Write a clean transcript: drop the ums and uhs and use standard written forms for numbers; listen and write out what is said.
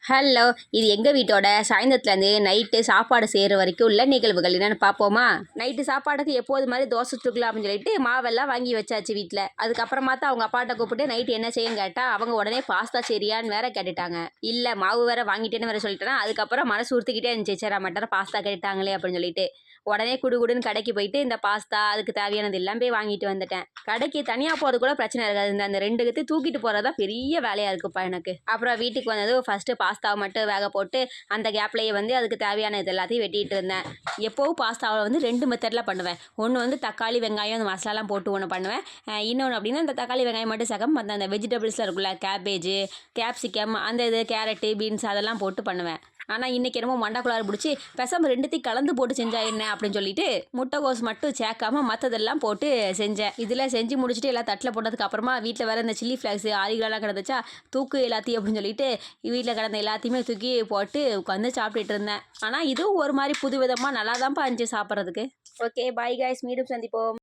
Hello! இது எங்க வீட்டோட சாயந்தரத்துலேருந்து நைட்டு சாப்பாடு செய்கிற வரைக்கும் உள்ள நிகழ்வுகள் என்னென்னு பார்ப்போமா? நைட்டு சாப்பாடுக்கு எப்போது மாதிரி தோசை சுட்டுக்கலாம் அப்படின்னு சொல்லிட்டு மாவெல்லாம் வாங்கி வச்சாச்சு வீட்டில். அதுக்கப்புறமா தான் அவங்க அப்பாட்ட கூப்பிட்டு நைட்டு என்ன செய்யன்னு கேட்டால் அவங்க உடனே பாஸ்தா சரியான்னு வேற கேட்டுட்டாங்க. இல்லை மாவு வேற வாங்கிட்டேன்னு வேற சொல்லிட்டேன்னா அதுக்கப்புறம் மனசு உறுத்திக்கிட்டே இருந்துச்சு. சரி மட்டும் பாஸ்தா கேட்டாங்களே அப்படின்னு சொல்லிட்டு உடனே குடுகுடுன்னு கடைக்கு போயிட்டு இந்த பாஸ்தா அதுக்கு தேவையானது எல்லாம் போய் வாங்கிட்டு வந்துட்டேன். கடைக்கு தனியாக போகிறது கூட பிரச்சனை இருக்காது. அந்த ரெண்டு கத்து தூக்கிட்டு போகிறதா பெரிய வேலையாக இருக்குப்பா எனக்கு. அப்புறம் வீட்டுக்கு வந்தது ஃபஸ்ட்டு பாஸ்தாவை மட்டும் வேக போட்டு அந்த கேப்லேயே வந்து அதுக்கு தேவையான இது எல்லாத்தையும் வெட்டிகிட்டு இருந்தேன். எப்போவும் பாஸ்தாவை வந்து 2 மெத்தடில் பண்ணுவேன். ஒன்று வந்து தக்காளி வெங்காயம் அந்த மசாலாலாம் போட்டு ஒன்று பண்ணுவேன். இன்னொன்று அப்படின்னா இந்த தக்காளி வெங்காயம் மட்டும் சேர்க்காம மற்ற அந்த வெஜிடபிள்ஸ்லாம் இருக்குல்ல, கேபேஜு, கேப்சிகம், அந்த இது கேரட்டு, பீன்ஸ் அதெல்லாம் போட்டு பண்ணுவேன். ஆனால் இன்றைக்கி என்னமோ மண்டக்குள்ளார பிடிச்சி பேசாமல் ரெண்டுத்தையும் கலந்து போட்டு செஞ்சா என்ன அப்படின்னு சொல்லிட்டு முட்டைகோஸ் மட்டும் சேர்க்காம மற்றதெல்லாம் போட்டு செஞ்சேன். இதில் செஞ்சு முடிச்சுட்டு எல்லாம் தட்டில் போட்டதுக்கு அப்புறமா வீட்டில் வேறு இந்த சில்லி ஃப்ளாக்ஸு ஆரிகளாலாம் கிடந்துச்சா தூக்கு எல்லாத்தையும் அப்படின்னு சொல்லிட்டு வீட்டில் கிடந்த எல்லாத்தையுமே தூக்கி போட்டு உட்காந்து சாப்பிட்டுட்டு இருந்தேன். ஆனால் இதுவும் ஒரு மாதிரி புது விதமாக நல்லா தான்ப்பா இருந்துச்சு சாப்பிட்றதுக்கு. ஓகே, பாய் கைஸ், மீண்டும் சந்திப்போம்.